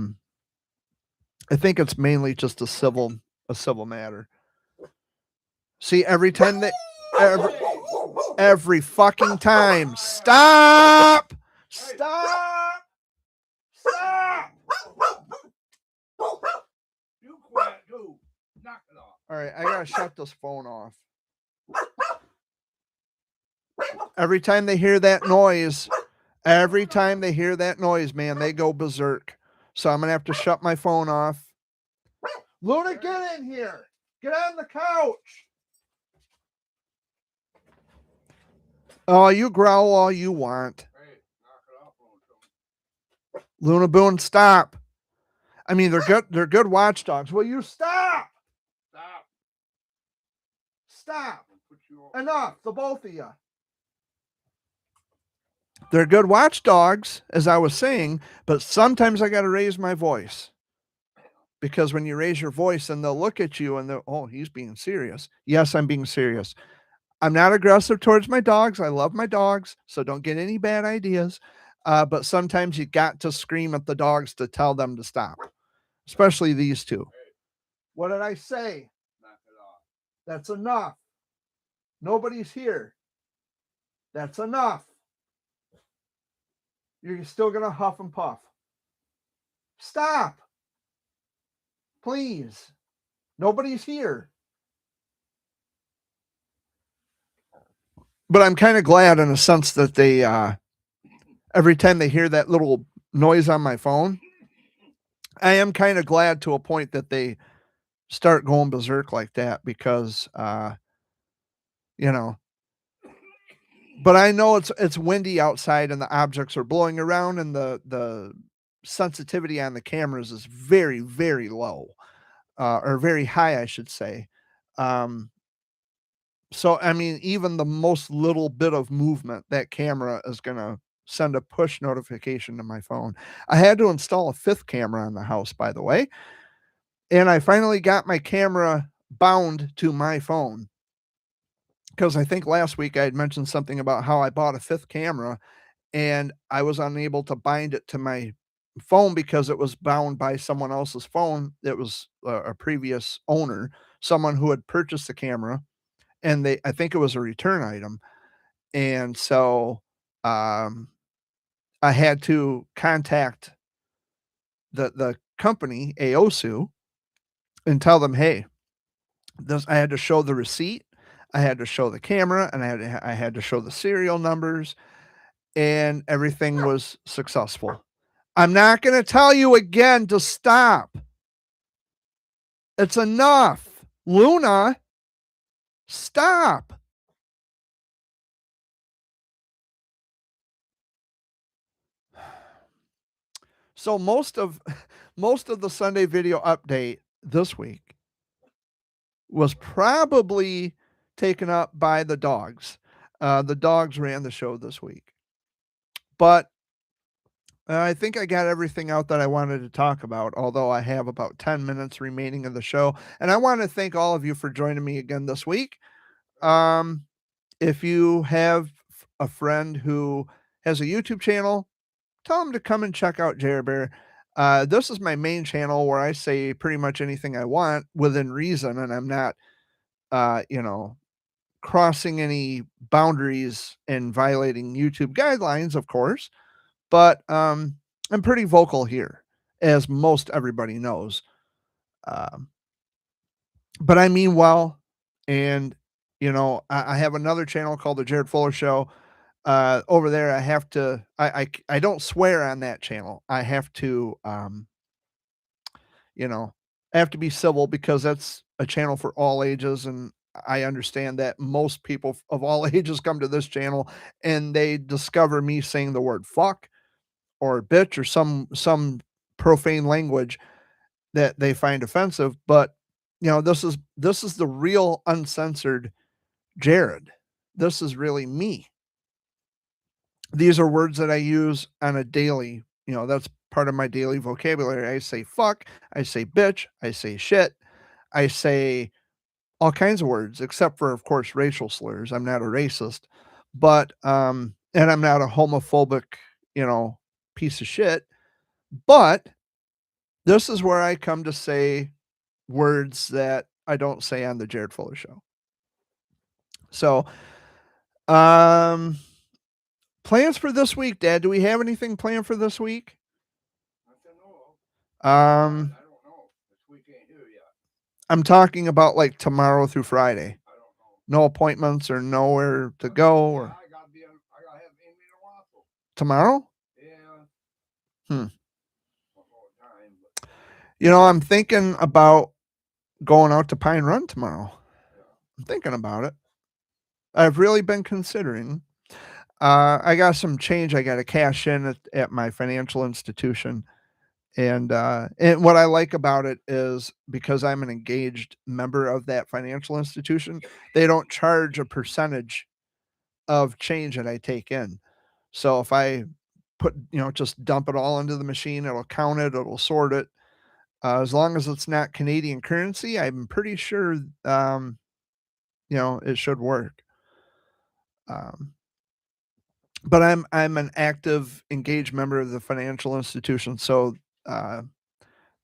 A: think it's mainly just a civil matter. See, every time every fucking time. Stop!
B: You quiet too. Knock it off.
A: All right, I gotta shut this phone off. Every time they hear that noise, man, they go berserk. So I'm gonna have to shut my phone off. Luna, get in here. Get on the couch. Oh, you growl all you want.
B: Hey, knock it off on something.
A: Luna Boone, stop. I mean, they're good watchdogs. Will you stop? Stop. Enough, the both of you. They're good watchdogs, as I was saying, but sometimes I got to raise my voice. Because when you raise your voice and they'll look at you and oh, he's being serious. Yes, I'm being serious. I'm not aggressive towards my dogs. I love my dogs, so don't get any bad ideas. But sometimes you got to scream at the dogs to tell them to stop, especially these two. What did I say?
B: Knock it off.
A: That's enough. Nobody's here. That's enough. You're still going to huff and puff. Stop. Please. Nobody's here. But I'm kind of glad in a sense that they, every time they hear that little noise on my phone, I am kind of glad to a point that they start going berserk like that because, you know, but I know it's windy outside and the objects are blowing around and the sensitivity on the cameras is very, very low, or very high, I should say. Um, so I mean, even the most little bit of movement, that camera is gonna send a push notification to my phone. I had to install a fifth camera in the house, by the way, and I finally got my camera bound to my phone because I think last week I had mentioned something about how I bought a fifth camera and I was unable to bind it to my phone because it was bound by someone else's phone. It was a previous owner, someone who had purchased the camera, and I think it was a return item. And so um, I had to contact the company, AOSU, and tell them, hey, this, I had to show the receipt, I had to show the camera, and I had to show the serial numbers, and everything was successful. I'm not going to tell you again to stop. It's enough. Luna, stop. So most of the Sunday video update this week was probably taken up by the dogs. The dogs ran the show this week. But I think I got everything out that I wanted to talk about, although I have about 10 minutes remaining of the show. And I want to thank all of you for joining me again this week. If you have a friend who has a YouTube channel, tell them to come and check out Jer Bear. This is my main channel where I say pretty much anything I want within reason, and I'm not, you know, crossing any boundaries and violating YouTube guidelines, of course. But I'm pretty vocal here, as most everybody knows. Um, but I mean well, and I have another channel called the Jared Fuller Show. Over there, I have to. I don't swear on that channel. I have to. I have to be civil because that's a channel for all ages, and I understand that most people of all ages come to this channel and they discover me saying the word fuck or bitch or some profane language that they find offensive. But this is the real uncensored Jared. This is really me. These are words that I use on a daily, that's part of my daily vocabulary. I say fuck, I say bitch, I say shit, I say all kinds of words, except for, of course, racial slurs. I'm not a racist, but, and I'm not a homophobic, piece of shit. But this is where I come to say words that I don't say on the Jared Fuller Show. So, plans for this week, Dad? Do we have anything planned for this week?
B: I don't know. This week ain't here yet.
A: I'm talking about like tomorrow through Friday.
B: I don't know.
A: No appointments or nowhere to go or
B: I gotta have Amy to waffle.
A: tomorrow?
B: Yeah.
A: Hmm.
B: Don't know what time, but
A: I'm thinking about going out to Pine Run tomorrow. I'm thinking about it. I've really been considering. I got some change I got to cash in at my financial institution. And what I like about it is because I'm an engaged member of that financial institution, they don't charge a percentage of change that I take in. So if I put, just dump it all into the machine, it'll count it, it'll sort it. As long as it's not Canadian currency, I'm pretty sure, it should work. But I'm an active, engaged member of the financial institution, so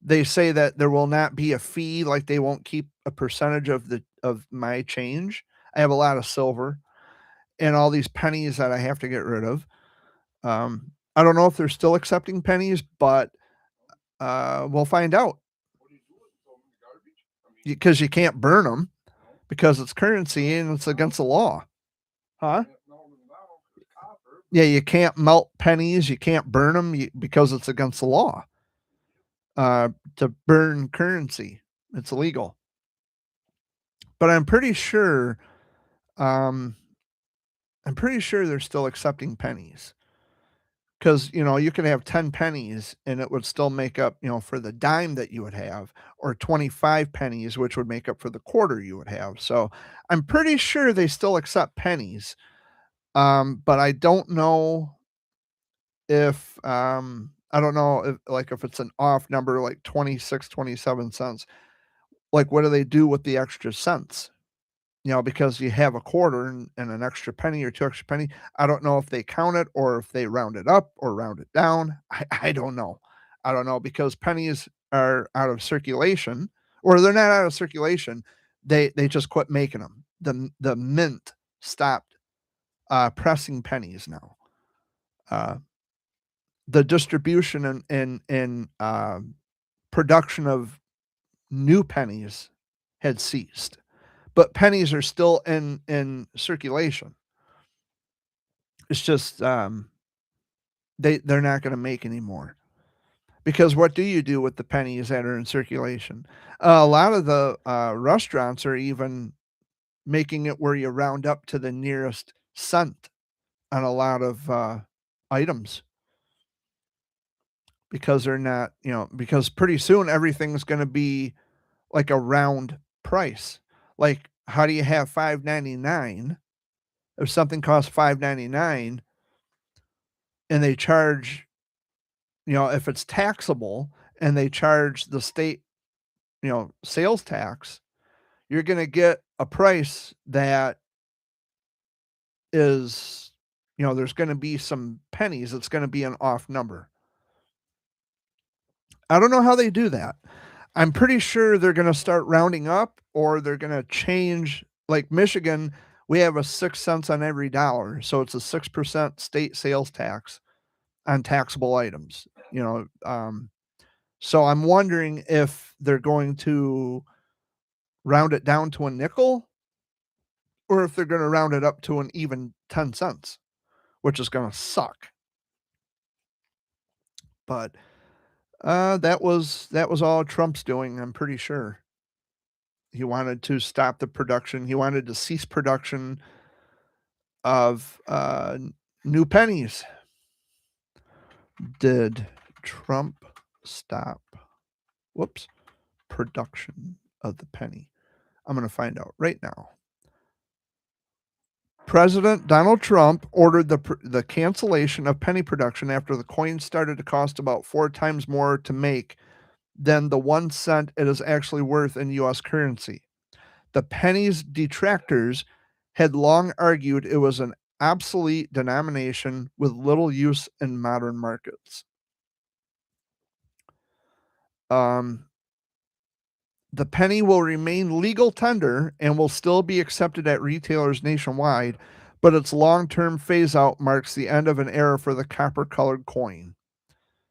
A: they say that there will not be a fee, like they won't keep a percentage of my change. I have a lot of silver and all these pennies that I have to get rid of. I don't know if they're still accepting pennies, but we'll find out
B: What do you do with them? Throw them in the garbage? I mean,
A: because you can't burn them because it's currency and it's against the law. Huh?
B: can't melt them down 'cause it's copper.
A: Yeah, you can't melt pennies. You can't burn them because it's against the law. To burn currency, it's illegal. But I'm pretty sure they're still accepting pennies because you can have 10 pennies and it would still make up for the dime that you would have, or 25 pennies, which would make up for the quarter you would have. So I'm pretty sure they still accept pennies. But I don't know if I don't know if it's an off number like 26, 27 cents. Like, what do they do with the extra cents? Because you have a quarter and an extra penny or 2 extra penny. I don't know if they count it or if they round it up or round it down. I don't know. I don't know because pennies are out of circulation, or they're not out of circulation. They just quit making them. The mint stopped pressing pennies now. The distribution and production of new pennies had ceased, but pennies are still in circulation. It's just they're not going to make any more because what do you do with the pennies that are in circulation? A lot of the restaurants are even making it where you round up to the nearest cent on a lot of items because they're not, because pretty soon everything's going to be like a round price. Like, how do you have $5.99 if something costs $5.99 and they charge, if it's taxable and they charge the state, sales tax, you're going to get a price that is, there's going to be some pennies. It's going to be an off number. I don't know how they do that. I'm pretty sure they're going to start rounding up, or they're going to change. Like Michigan, we have a 6 cents on every dollar. So it's a 6% state sales tax on taxable items, so I'm wondering if they're going to round it down to a nickel or if they're going to round it up to an even 10 cents, which is going to suck. But that was all Trump's doing, I'm pretty sure. He wanted to stop the production. He wanted to cease production of new pennies. Did Trump stop production of the penny? I'm going to find out right now. President Donald Trump ordered the cancellation of penny production after the coin started to cost about 4 times more to make than the 1 cent it is actually worth in U.S. currency. The penny's detractors had long argued it was an obsolete denomination with little use in modern markets. The penny will remain legal tender and will still be accepted at retailers nationwide, but its long-term phase-out marks the end of an era for the copper-colored coin.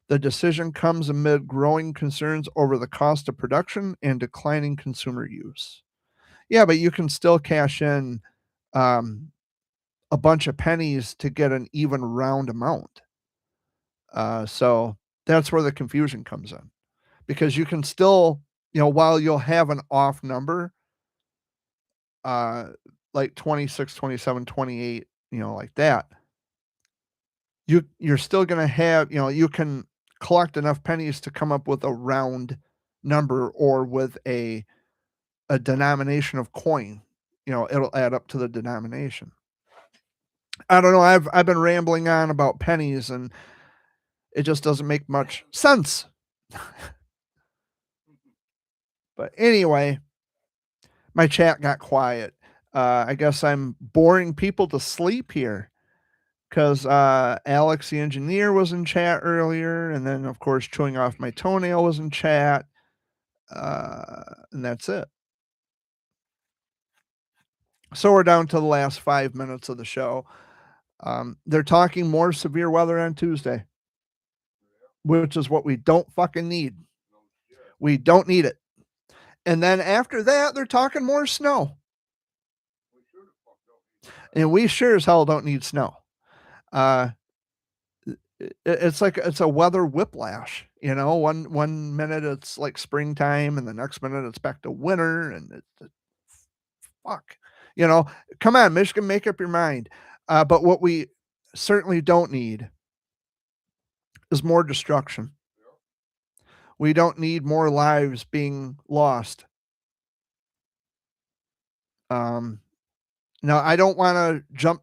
A: The decision comes amid growing concerns over the cost of production and declining consumer use. Yeah, but you can still cash in a bunch of pennies to get an even round amount. So that's where the confusion comes in, because you can still, while you'll have an off number, like 26, 27, 28, like that, you're still going to have, you can collect enough pennies to come up with a round number, or with a denomination of coin, it'll add up to the denomination. I don't know. I've been rambling on about pennies and it just doesn't make much sense. But anyway, my chat got quiet. I guess I'm boring people to sleep here because Alex, the engineer, was in chat earlier. And then, of course, chewing off my toenail was in chat. And that's it. So we're down to the last 5 minutes of the show. They're talking more severe weather on Tuesday, which is what we don't fucking need. We don't need it. And then after that, they're talking more snow. And we sure as hell don't need snow. It's like it's a weather whiplash, you know. One minute it's like springtime, and the next minute it's back to winter, and fuck, you know. Come on, Michigan, make up your mind. But what we certainly don't need is more destruction. We don't need more lives being lost. Now, I don't want to jump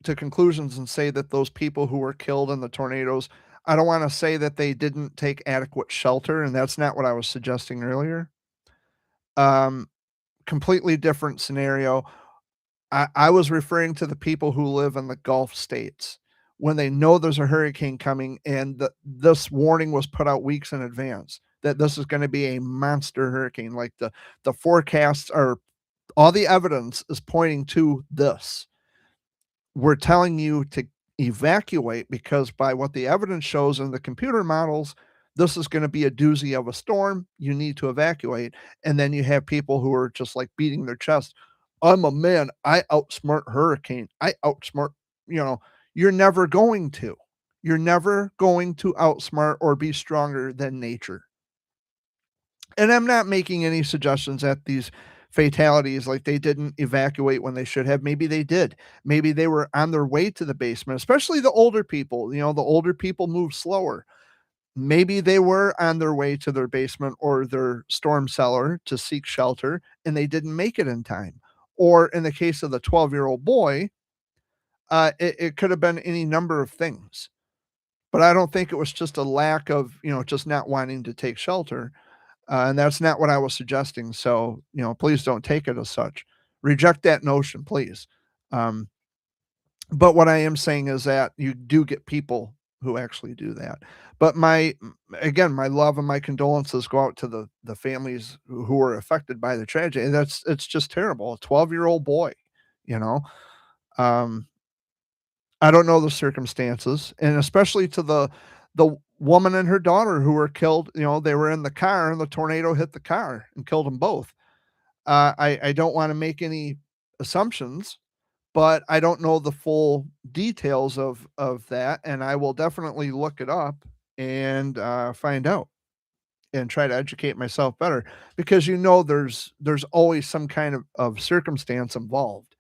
A: to conclusions and say that those people who were killed in the tornadoes, I don't want to say that they didn't take adequate shelter, and that's not what I was suggesting earlier. Completely different scenario. I was referring to the people who live in the Gulf states when they know there's a hurricane coming, and this warning was put out weeks in advance that this is going to be a monster hurricane. Like the forecasts are, all the evidence is pointing to this. We're telling you to evacuate because by what the evidence shows in the computer models, this is going to be a doozy of a storm. You need to evacuate. And then you have people who are just like beating their chest. I'm a man. I outsmart hurricane. I outsmart, you know, you're never going to. You're never going to outsmart or be stronger than nature. And I'm not making any suggestions that these fatalities, like they didn't evacuate when they should have. Maybe they did. Maybe they were on their way to the basement, especially the older people. You know, the older people move slower. Maybe they were on their way to their basement or their storm cellar to seek shelter and they didn't make it in time. Or in the case of the 12-year-old boy, it could have been any number of things. But I don't think it was just a lack of, you know, just not wanting to take shelter. And that's not what I was suggesting. So, you know, please don't take it as such. Reject that notion, please. Um, but what I am saying is that you do get people who actually do that. But again, my love and my condolences go out to the families who were affected by the tragedy. And it's just terrible. A 12-year-old boy, you know. Um, I don't know the circumstances, and especially to the woman and her daughter who were killed. You know, they were in the car, and the tornado hit the car and killed them both. I don't want to make any assumptions, but I don't know the full details of that, and I will definitely look it up and find out and try to educate myself better because you know there's always some kind of circumstance involved.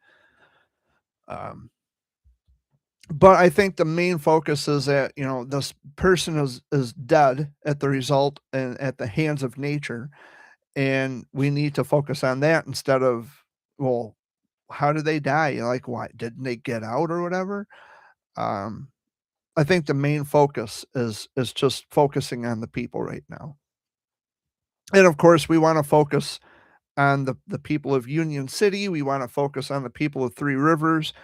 A: Um, but I think the main focus is that, you know, this person is dead at the result and at the hands of nature, and we need to focus on that instead of, well, how did they die? Like, why didn't they get out or whatever? Um, I think the main focus is just focusing on the people right now, and of course, we want to focus on the people of Union City. We want to focus on the people of Three Rivers.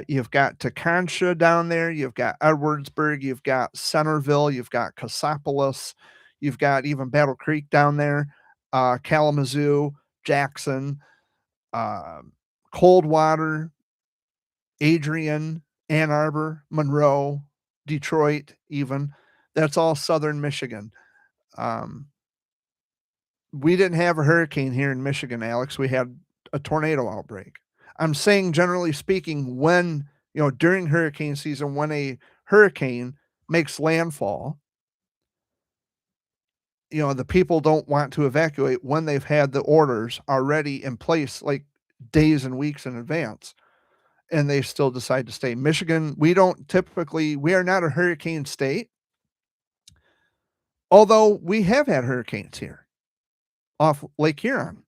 A: You've got Tekonsha down there, you've got Edwardsburg, you've got Centerville, you've got Cassopolis, you've got even Battle Creek down there, Kalamazoo, Jackson, uh, Coldwater, Adrian, Ann Arbor, Monroe, Detroit, even. That's all southern Michigan. Um, we didn't have a hurricane here in Michigan, Alex. We had a tornado outbreak. I'm saying, generally speaking, when, you know, during hurricane season, when a hurricane makes landfall, you know, the people don't want to evacuate when they've had the orders already in place, like days and weeks in advance, and they still decide to stay. Michigan, we don't typically, we are not a hurricane state, although we have had hurricanes here off Lake Huron.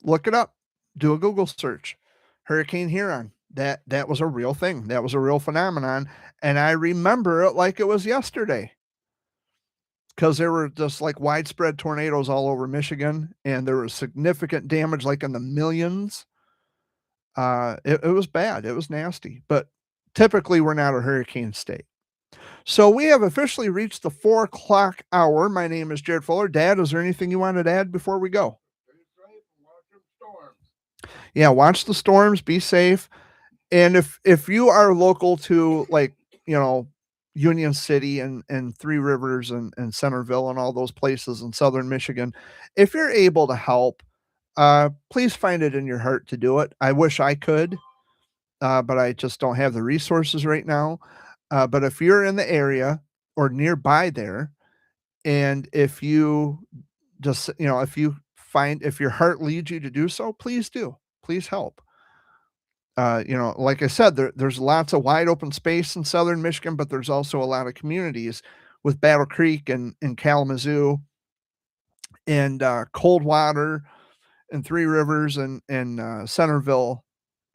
A: Look it up. Do a Google search. Hurricane Huron. That was a real thing. That was a real phenomenon, and I remember it like it was yesterday. Because there were just like widespread tornadoes all over Michigan, and there was significant damage, like in the millions. It was bad. It was nasty, but typically we're not a hurricane state. So we have officially reached the 4 o'clock hour. My name is Jared Fuller. Dad, is there anything you wanted to add before we go?
B: Stay safe and watch them storms.
A: Yeah, watch the storms, be safe. And if you are local to, like, Union City and Three Rivers and Centerville and all those places in southern Michigan, if you're able to help, please find it in your heart to do it. I wish I could, but I just don't have the resources right now. But if you're in the area or nearby there, and if you just, if your heart leads you to do so, please do. Please help. Like I said, there's lots of wide open space in southern Michigan, but there's also a lot of communities with Battle Creek and Kalamazoo and Coldwater and Three Rivers and Centerville,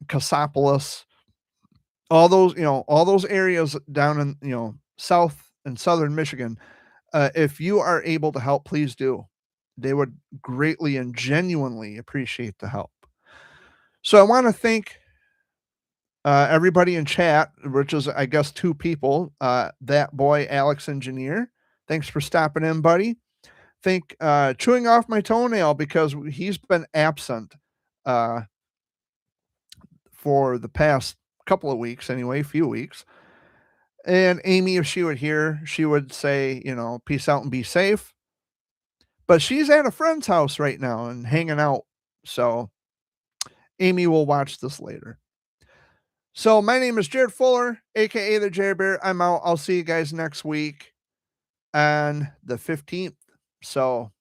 A: Cassopolis, all those areas down in south and southern Michigan. If you are able to help, please do. They would greatly and genuinely appreciate the help. So I want to thank everybody in chat, which is, I guess, 2 people. That boy, Alex Engineer. Thanks for stopping in, buddy. Thank Chewing Off My Toenail, because he's been absent for the past couple of weeks anyway, few weeks. And Amy, if she would hear, she would say, peace out and be safe. But she's at a friend's house right now and hanging out. So Amy will watch this later. So my name is Jared Fuller, aka the Jerry Bear. I'm out. I'll see you guys next week on the 15th. So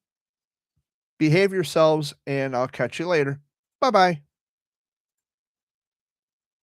A: behave yourselves and I'll catch you later. Bye-bye.